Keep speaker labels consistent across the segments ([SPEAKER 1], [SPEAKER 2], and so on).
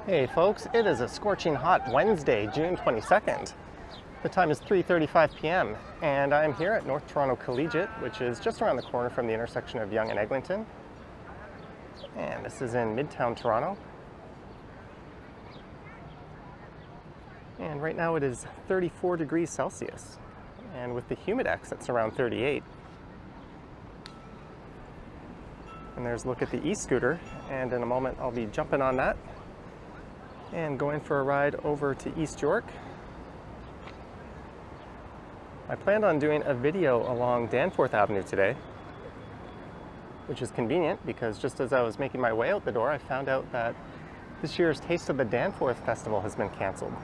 [SPEAKER 1] Hey folks, it is a scorching hot Wednesday, June 22nd. The time is 3:35 p.m. and I'm here at North Toronto Collegiate, which is just around the corner from the intersection of Yonge and Eglinton. And this is in Midtown Toronto. And right now it is 34 degrees Celsius. And with the humidex, it's around 38. And there's a look at the e-scooter, and in a moment I'll be jumping on that and going for a ride over to East York. I planned on doing a video along Danforth Avenue today, which is convenient because just as I was making my way out the door, I found out that this year's Taste of the Danforth Festival has been canceled.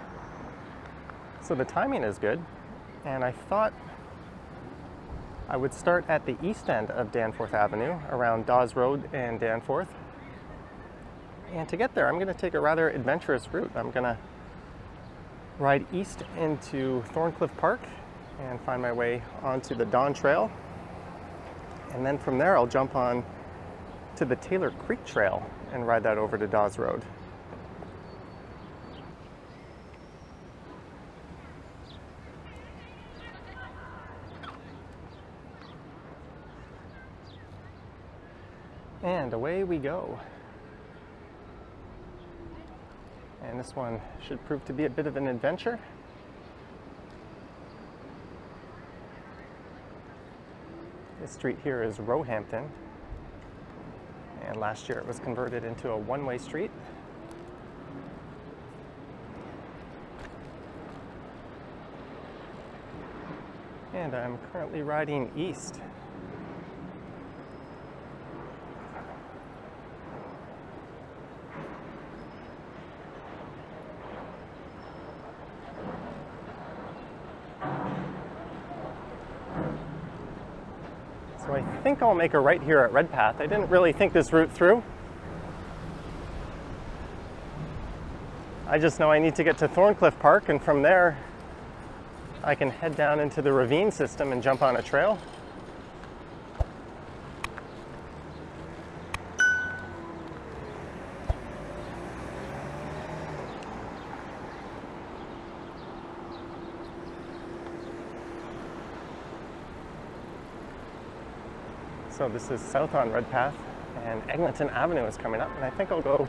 [SPEAKER 1] So the timing is good, and I thought I would start at the east end of Danforth Avenue, around Dawes Road and Danforth. And to get there, I'm going to take a rather adventurous route. I'm going to ride east into Thorncliffe Park and find my way onto the Dawn Trail. And then from there, I'll jump on to the Taylor Creek Trail and ride that over to Dawes Road. And away we go. And this one should prove to be a bit of an adventure. This street here is Roehampton, and last year it was converted into a one-way street. And I'm currently riding east. So I think I'll make a right here at Redpath. I didn't really think this route through. I just know I need to get to Thorncliffe Park, and from there I can head down into the ravine system and jump on a trail. So this is south on Redpath, and Eglinton Avenue is coming up, and I think I'll go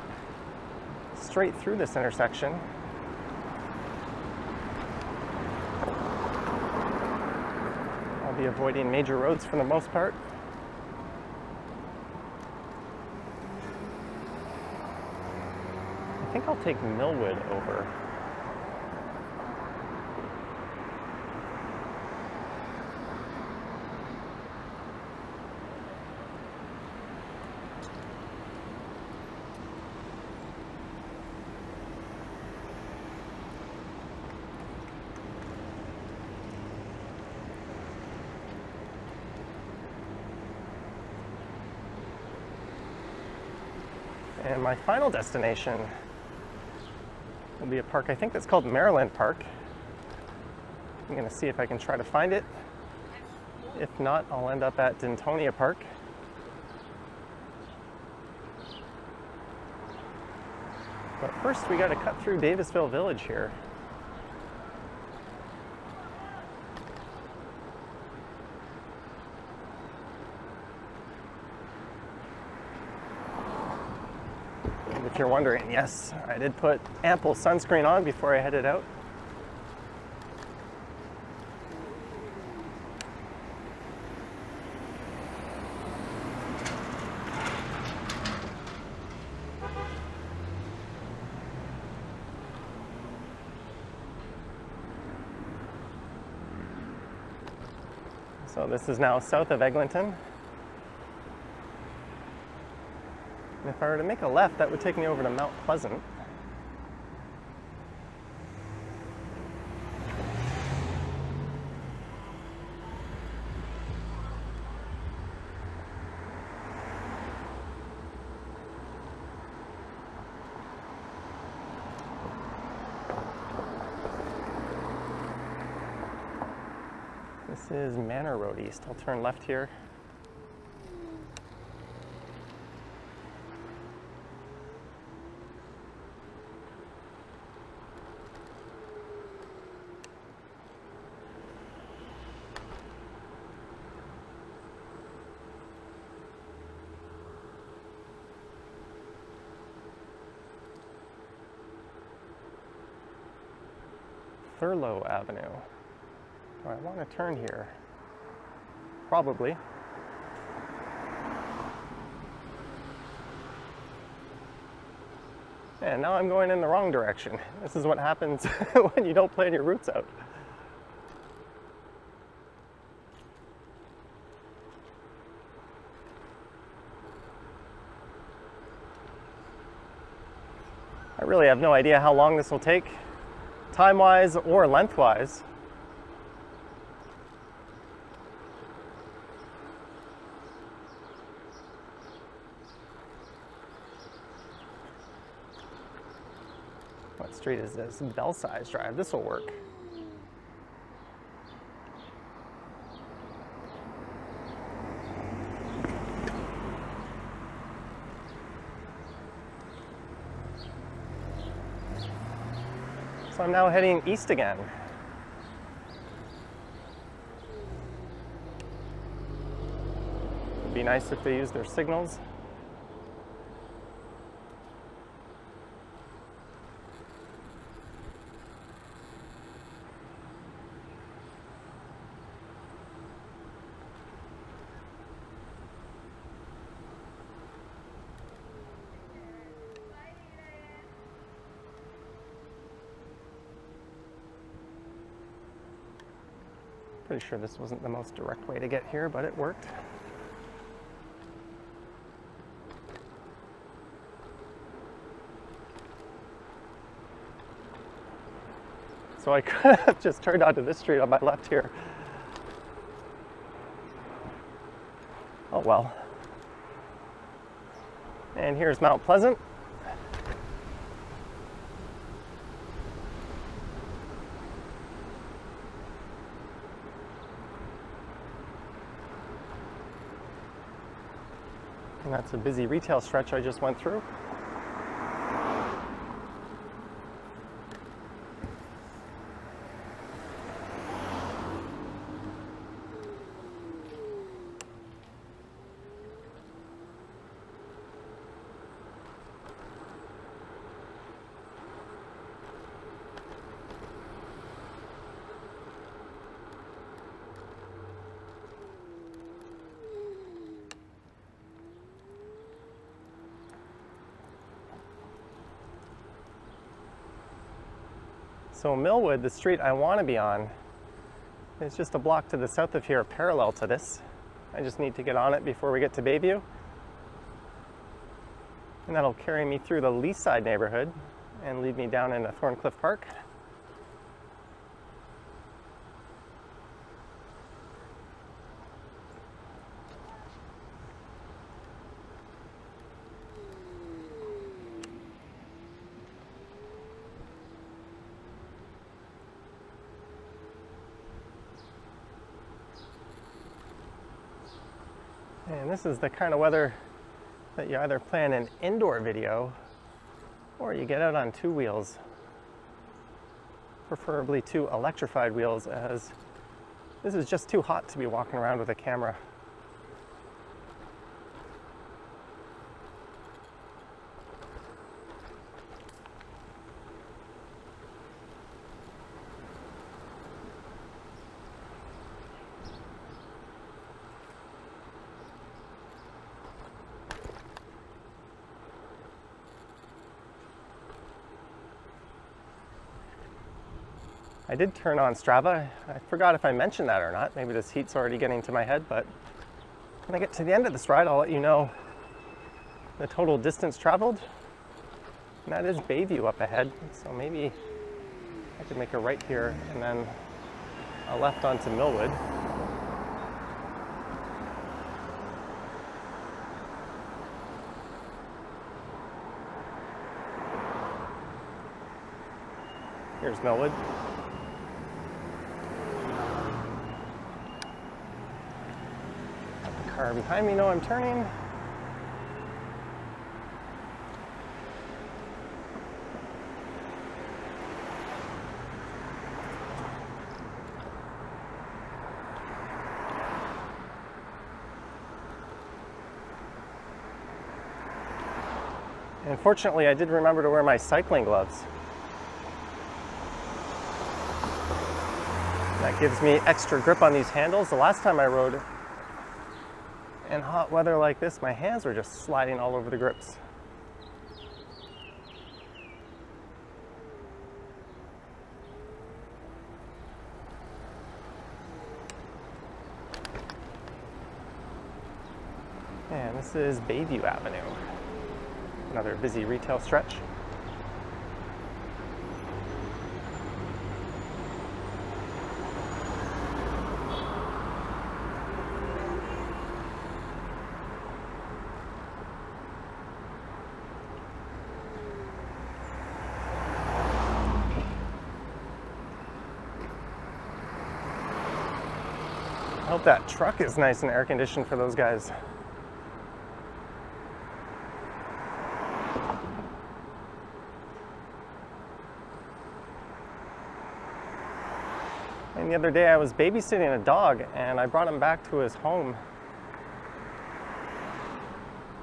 [SPEAKER 1] straight through this intersection. I'll be avoiding major roads for the most part. I think I'll take Millwood over. And my final destination will be a park, I think that's called Maryland Park. I'm going to see if I can try to find it. If not, I'll end up at Dentonia Park. But first we got to cut through Davisville Village here. If you're wondering, yes, I did put ample sunscreen on before I headed out. So this is now south of Eglinton. And if I were to make a left, that would take me over to Mount Pleasant. This is Manor Road East. I'll turn left here. Thurlow Avenue. Do I want to turn here? Probably. And now I'm going in the wrong direction. This is what happens when you don't plan your routes out. I really have no idea how long this will take, time-wise or lengthwise. What street is this? Belsize Drive. This will work. So I'm now heading east again. It'd be nice if they used their signals. Pretty sure this wasn't the most direct way to get here, but it worked. So I could have just turned onto this street on my left here. Oh well. And here's Mount Pleasant. And that's a busy retail stretch I just went through. So Millwood, the street I want to be on, is just a block to the south of here, parallel to this. I just need to get on it before we get to Bayview. And that'll carry me through the Leaside neighborhood and lead me down into Thorncliffe Park. And this is the kind of weather that you either plan an indoor video or you get out on two wheels, preferably two electrified wheels, as this is just too hot to be walking around with a camera. I did turn on Strava. I forgot if I mentioned that or not. Maybe this heat's already getting to my head, but when I get to the end of this ride, I'll let you know the total distance traveled. And that is Bayview up ahead, so maybe I could make a right here and then a left onto Millwood. Here's Millwood. Car behind me know I'm turning. And fortunately, I did remember to wear my cycling gloves. That gives me extra grip on these handles. The last time I rode in hot weather like this, my hands were just sliding all over the grips. And this is Bayview Avenue, another busy retail stretch. I hope that truck is nice and air conditioned for those guys. And the other day I was babysitting a dog and I brought him back to his home,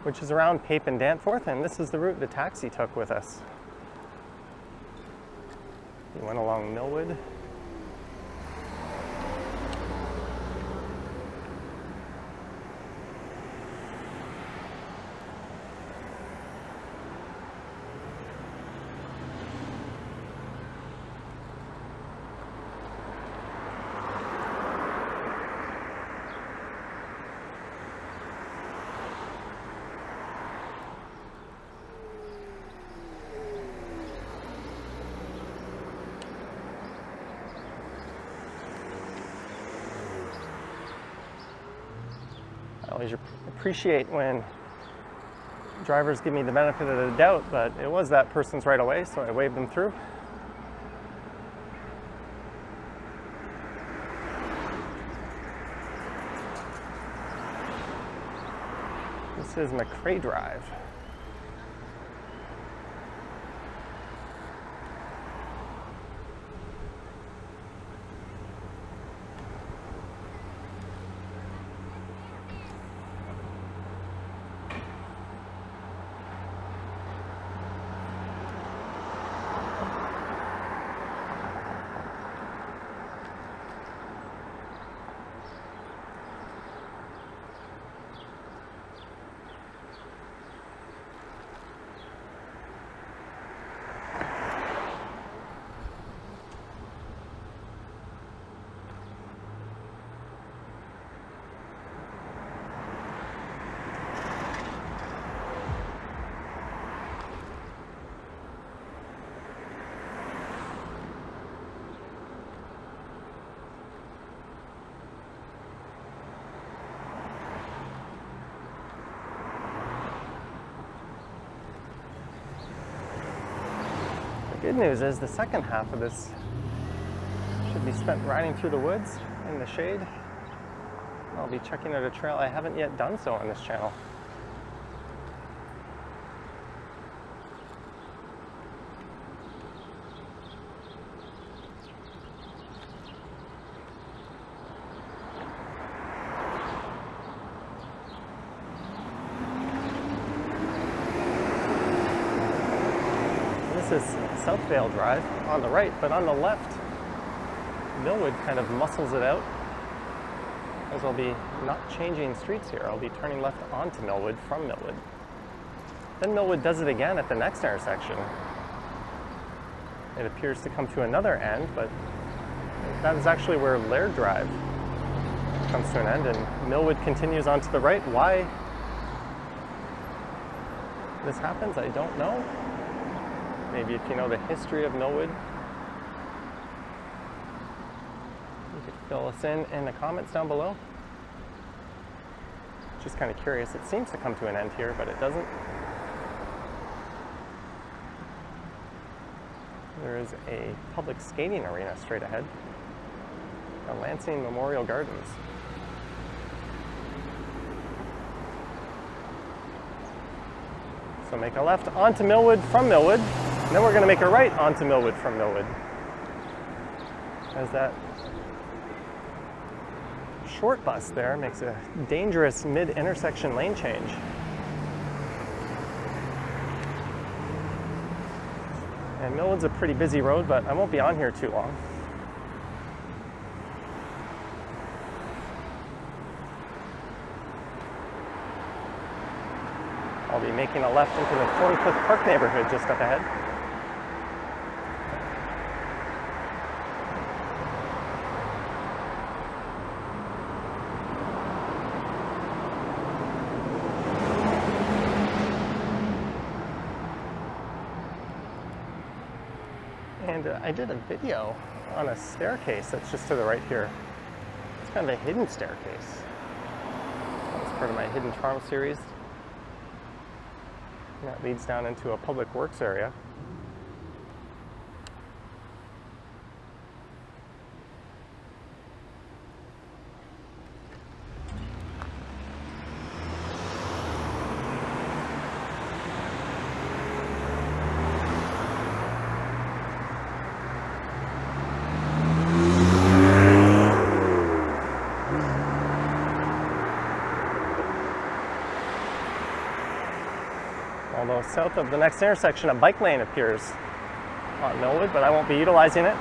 [SPEAKER 1] which is around Pape and Danforth, and this is the route the taxi took with us. He went along Millwood. I always appreciate when drivers give me the benefit of the doubt, but it was that person's right away, so I waved them through. This is McCrae Drive. Good news is the second half of this should be spent riding through the woods in the shade. I'll be checking out a trail I haven't yet done so on this channel. This is Southvale Drive on the right, but on the left, Millwood kind of muscles it out, as I'll be not changing streets here. I'll be turning left onto Millwood from Millwood. Then Millwood does it again at the next intersection. It appears to come to another end, but that is actually where Laird Drive comes to an end, and Millwood continues on to the right. Why this happens, I don't know. Maybe if you know the history of Millwood, you could fill us in the comments down below. Just kind of curious. It seems to come to an end here, but it doesn't. There is a public skating arena straight ahead. The Lansing Memorial Gardens. So make a left onto Millwood from Millwood, and then we're going to make a right onto Millwood from Millwood. As that short bus there makes a dangerous mid-intersection lane change. And Millwood's a pretty busy road, but I won't be on here too long. I'll be making a left into the Thorncliffe Park neighborhood just up ahead. And I did a video on a staircase that's just to the right here. It's kind of a hidden staircase. That was part of my Hidden Toronto series. And that leads down into a public works area. Although south of the next intersection, a bike lane appears on Millwood, but I won't be utilizing it.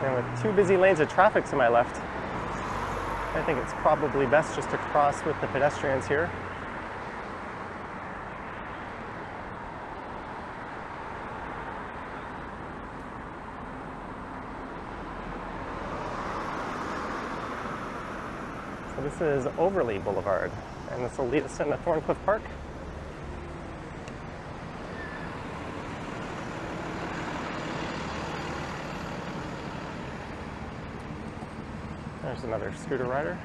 [SPEAKER 1] And with two busy lanes of traffic to my left, I think it's probably best just to cross with the pedestrians here. So this is Overley Boulevard, and this will lead us into Thorncliffe Park. There's another scooter rider.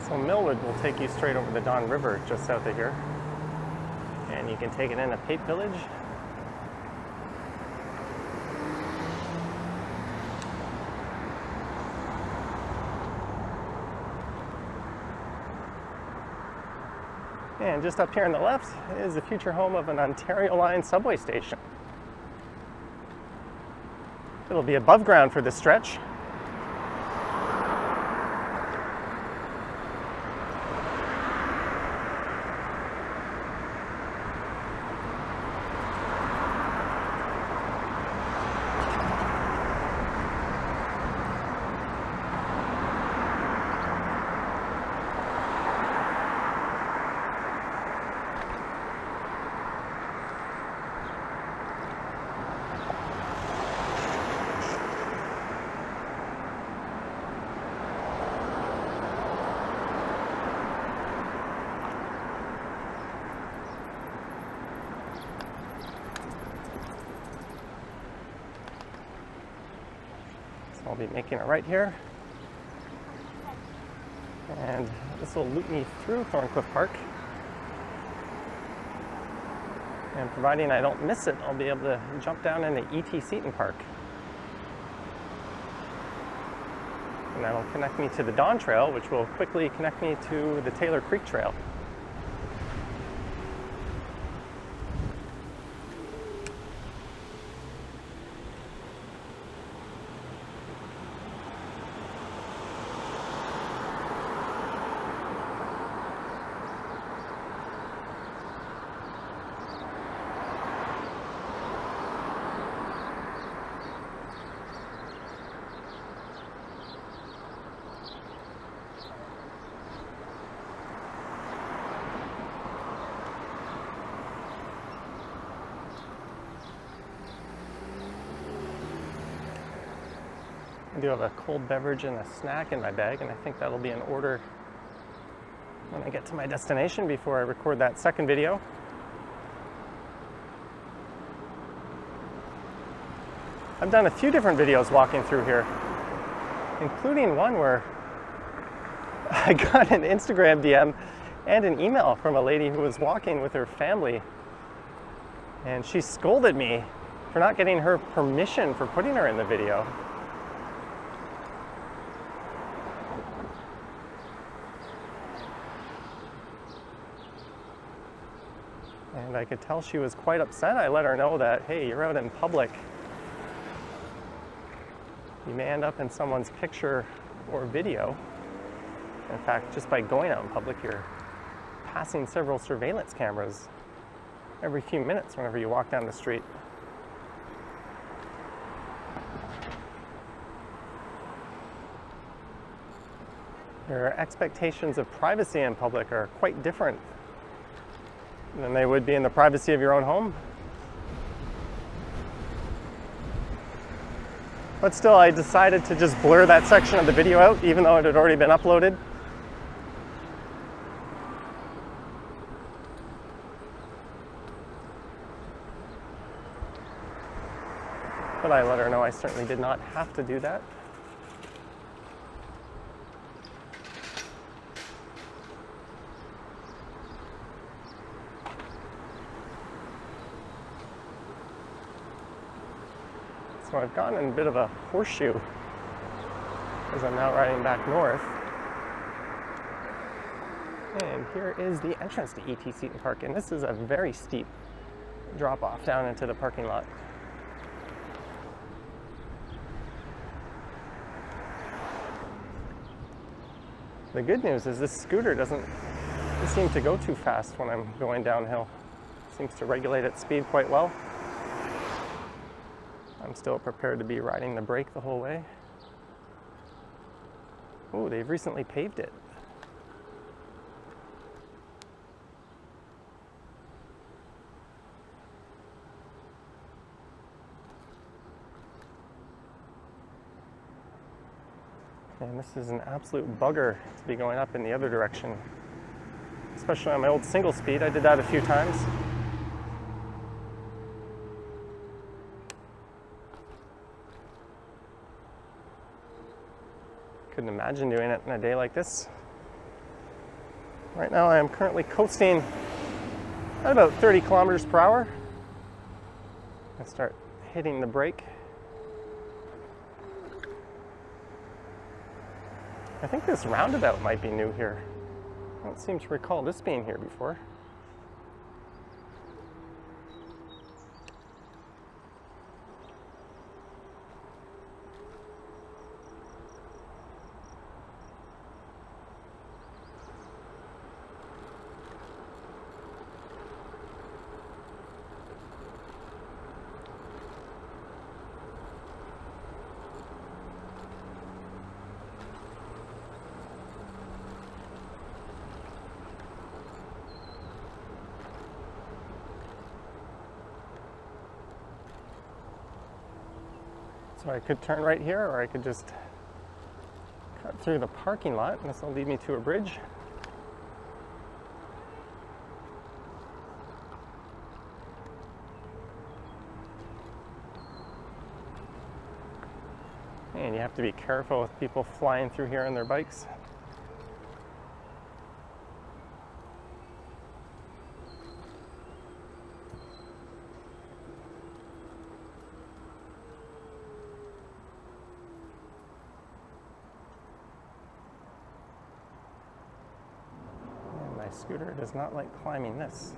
[SPEAKER 1] So Millwood will take you straight over the Don River just south of here. And you can take it into Pape Village. And just up here on the left is the future home of an Ontario Line subway station. It'll be above ground for this stretch. I'll be making it right here, and this will loop me through Thorncliffe Park, and providing I don't miss it, I'll be able to jump down into E.T. Seton Park, and that'll connect me to the Don Trail, which will quickly connect me to the Taylor Creek Trail. I do have a cold beverage and a snack in my bag, and I think that'll be in order when I get to my destination before I record that second video. I've done a few different videos walking through here, including one where I got an Instagram DM and an email from a lady who was walking with her family, and she scolded me for not getting her permission for putting her in the video. And I could tell she was quite upset. I let her know that, hey, you're out in public. You may end up in someone's picture or video. In fact, just by going out in public, you're passing several surveillance cameras every few minutes whenever you walk down the street. Your expectations of privacy in public are quite different than they would be in the privacy of your own home. But still, I decided to just blur that section of the video out, even though it had already been uploaded. But I let her know I certainly did not have to do that. So I've gotten in a bit of a horseshoe as I'm now riding back north. And here is the entrance to E.T. Seton Park, and this is a very steep drop off down into the parking lot. The good news is this scooter doesn't seem to go too fast when I'm going downhill. It seems to regulate its speed quite well. I'm still prepared to be riding the brake the whole way. Oh, they've recently paved it. And this is an absolute bugger to be going up in the other direction. Especially on my old single speed. I did that a few times. Couldn't imagine doing it in a day like this. Right now I am currently coasting at about 30 kilometers per hour. I start hitting the brake. I think this roundabout might be new here. I don't seem to recall this being here before. So I could turn right here, or I could just cut through the parking lot, and this will lead me to a bridge. And you have to be careful with people flying through here on their bikes. My scooter does not like climbing this.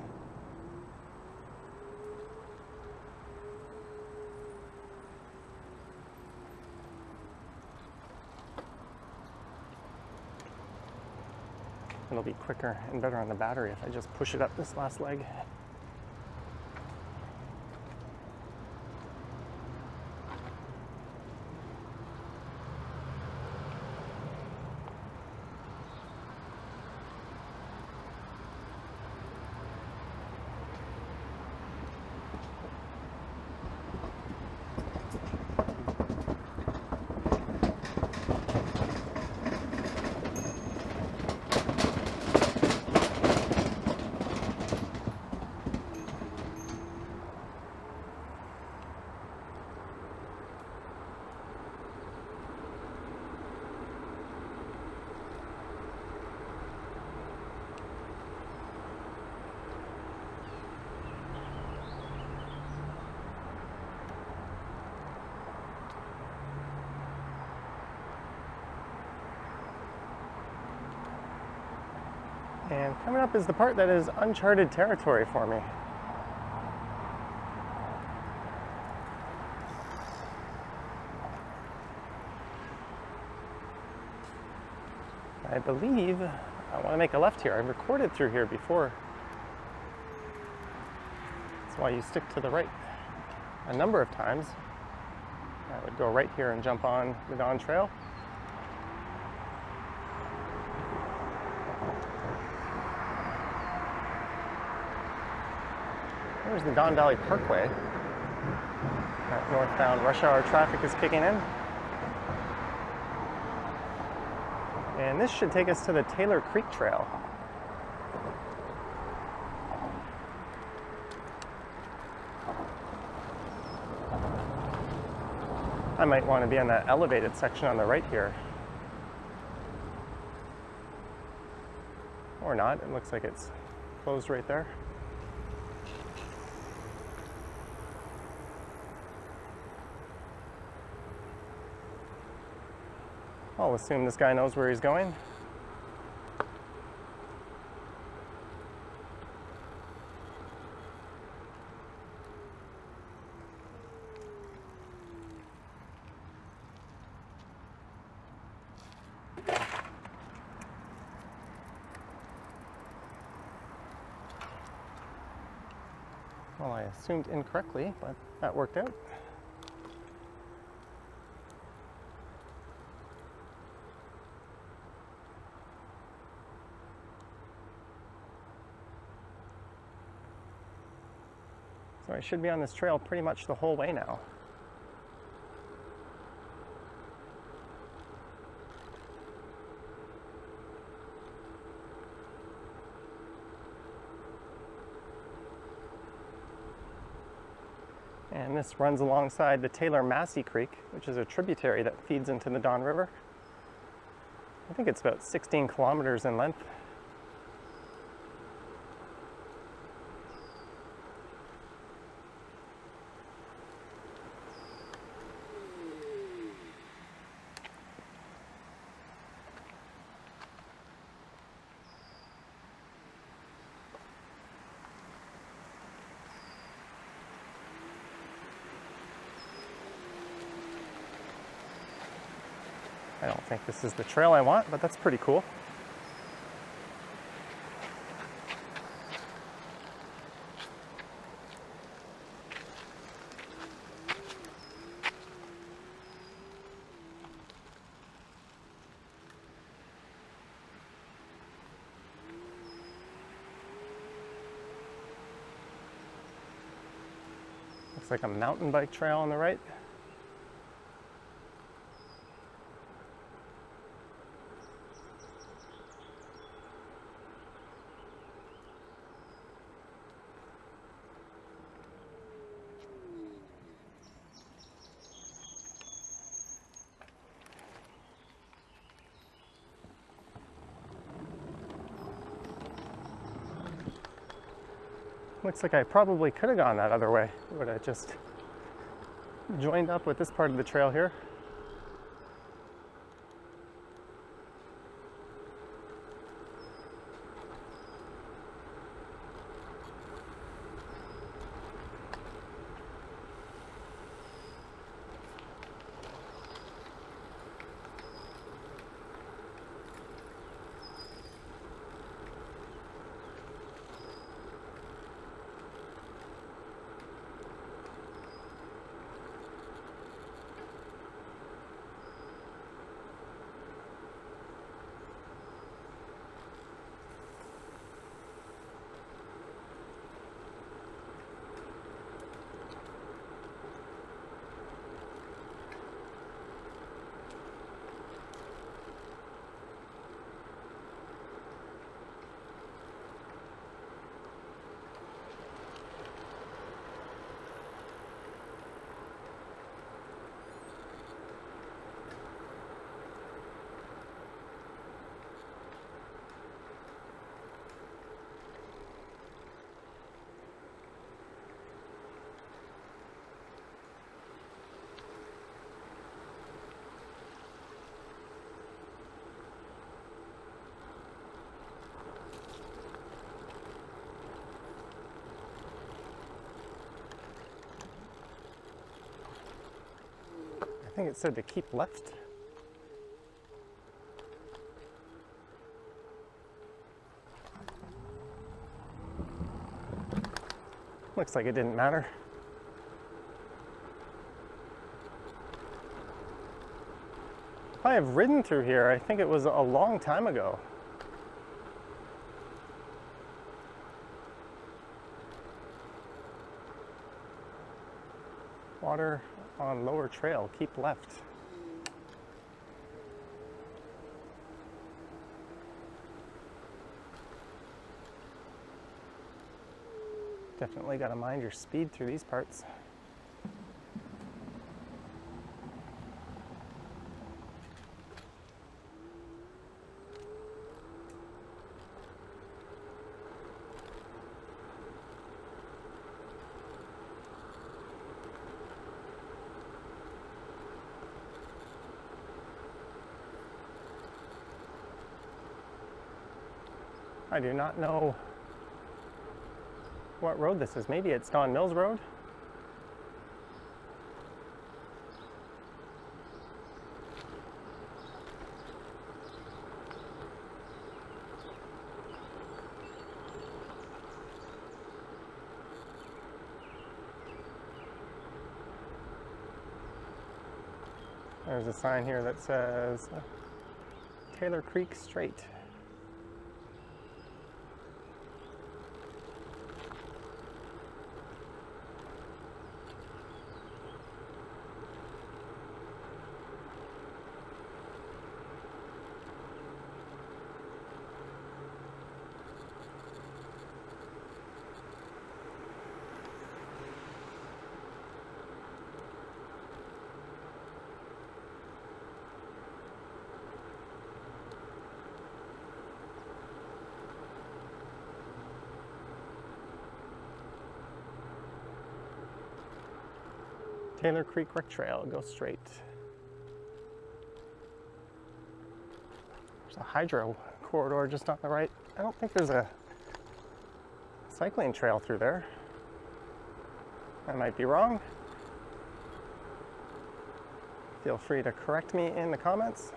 [SPEAKER 1] It'll be quicker and better on the battery if I just push it up this last leg. And coming up is the part that is uncharted territory for me. I believe I want to make a left here. I've recorded through here before. That's why you stick to the right a number of times. I would go right here and jump on the Don Trail. There's the Don Valley Parkway. That northbound rush hour traffic is kicking in. And this should take us to the Taylor Creek Trail. I might want to be on that elevated section on the right here. Or not, it looks like it's closed right there. I'll assume this guy knows where he's going. Well, I assumed incorrectly, but that worked out. So I should be on this trail pretty much the whole way now. And this runs alongside the Taylor-Massey Creek, which is a tributary that feeds into the Don River. I think it's about 16 kilometers in length. I don't think this is the trail I want, but that's pretty cool. Looks like a mountain bike trail on the right. Looks like I probably could have gone that other way. Would I just joined up with this part of the trail here? think it said to keep left. Looks like it didn't matter. If I have ridden through here, I think it was a long time ago. Water on lower trail, keep left. Definitely got to mind your speed through these parts. I do not know what road this is. Maybe it's Don Mills Road? There's a sign here that says Taylor Creek Straight. Taylor Creek Rec Trail, go straight. There's a hydro corridor just on the right. I don't think there's a cycling trail through there. I might be wrong. Feel free to correct me in the comments.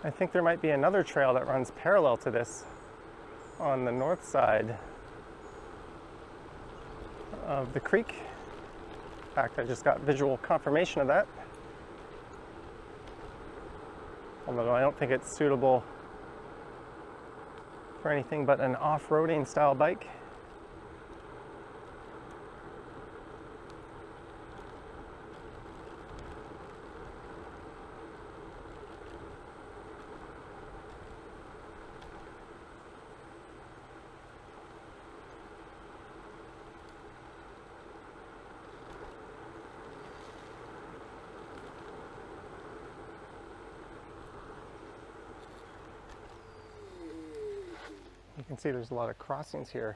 [SPEAKER 1] I think there might be another trail that runs parallel to this on the north side of the creek. In fact, I just got visual confirmation of that. Although I don't think it's suitable for anything but an off-roading style bike. You can see there's a lot of crossings here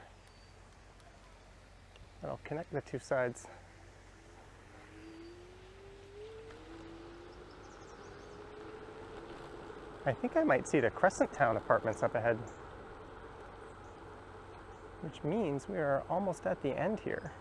[SPEAKER 1] that'll connect the two sides. I think I might see the Crescent Town apartments up ahead, which means we are almost at the end here.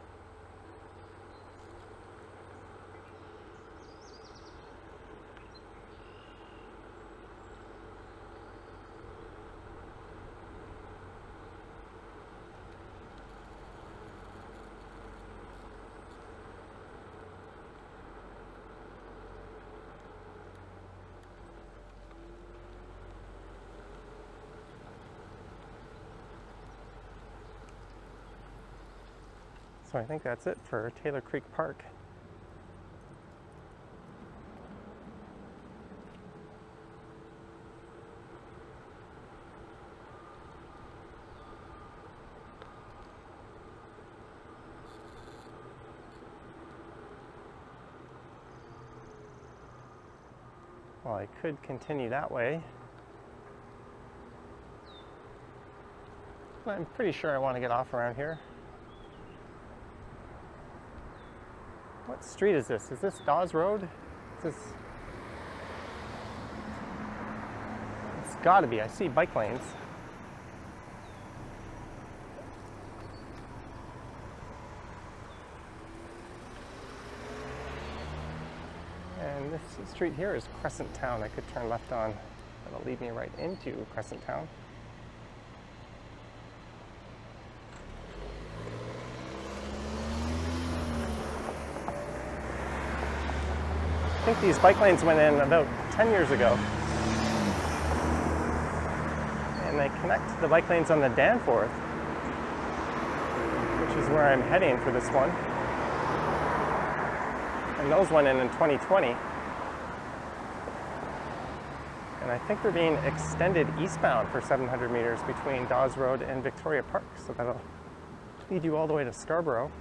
[SPEAKER 1] So I think that's it for Taylor Creek Park. Well, I could continue that way, but I'm pretty sure I want to get off around here. What street is this? Is this Dawes Road? Is this... It's gotta be. I see bike lanes. And this street here is Crescent Town. I could turn left on. That'll lead me right into Crescent Town. I think these bike lanes went in about 10 years ago. And they connect the bike lanes on the Danforth, which is where I'm heading for this one. And those went in 2020. And I think they're being extended eastbound for 700 meters between Dawes Road and Victoria Park. So that'll lead you all the way to Scarborough.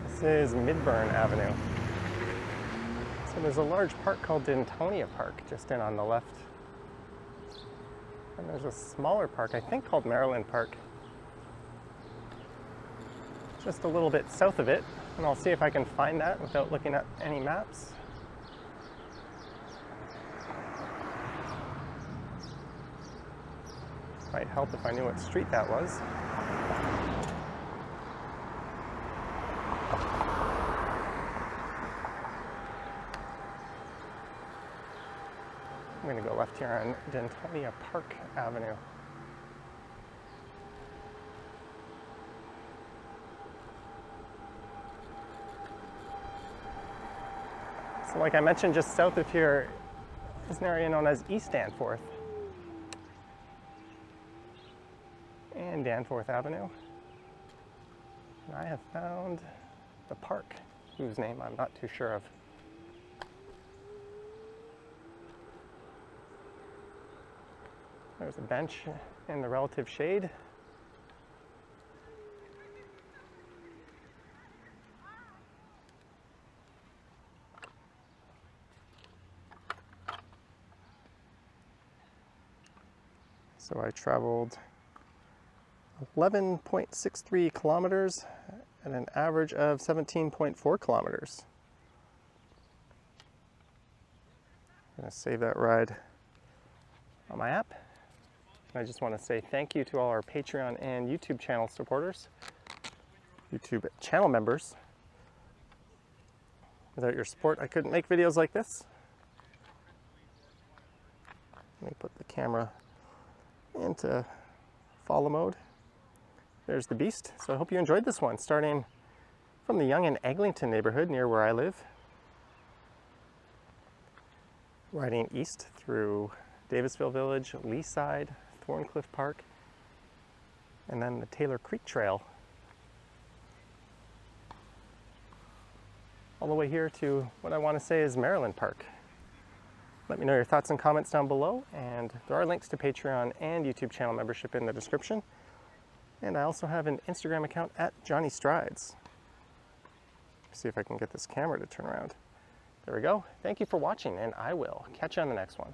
[SPEAKER 1] This is Midburn Avenue. So there's a large park called Dentonia Park just in on the left. And there's a smaller park, I think called Maryland Park, just a little bit south of it. And I'll see if I can find that without looking at any maps. Might help if I knew what street that was. I'm going to go left here on Dentonia Park Avenue. So like I mentioned, just south of here is an area known as East Danforth and Danforth Avenue. And I have found the park, whose name I'm not too sure of. There's a bench in the relative shade. So I traveled 11.63 kilometers at an average of 17.4 kilometers. I'm going to save that ride on my app. I just want to say thank you to all our Patreon and YouTube channel supporters, YouTube channel members. Without your support, I couldn't make videos like this. Let me put the camera into follow mode. There's the beast. So I hope you enjoyed this one, starting from the Yonge and Eglinton neighborhood near where I live, riding east through Davisville Village, Leaside, Thorncliffe Park, and then the Taylor Creek Trail, all the way here to what I want to say is Maryland Park. Let me know your thoughts and comments down below, and there are links to Patreon and YouTube channel membership in the description. And I also have an Instagram account at Johnny Strides. See if I can get this camera to turn around. There we go. Thank you for watching, and I will catch you on the next one.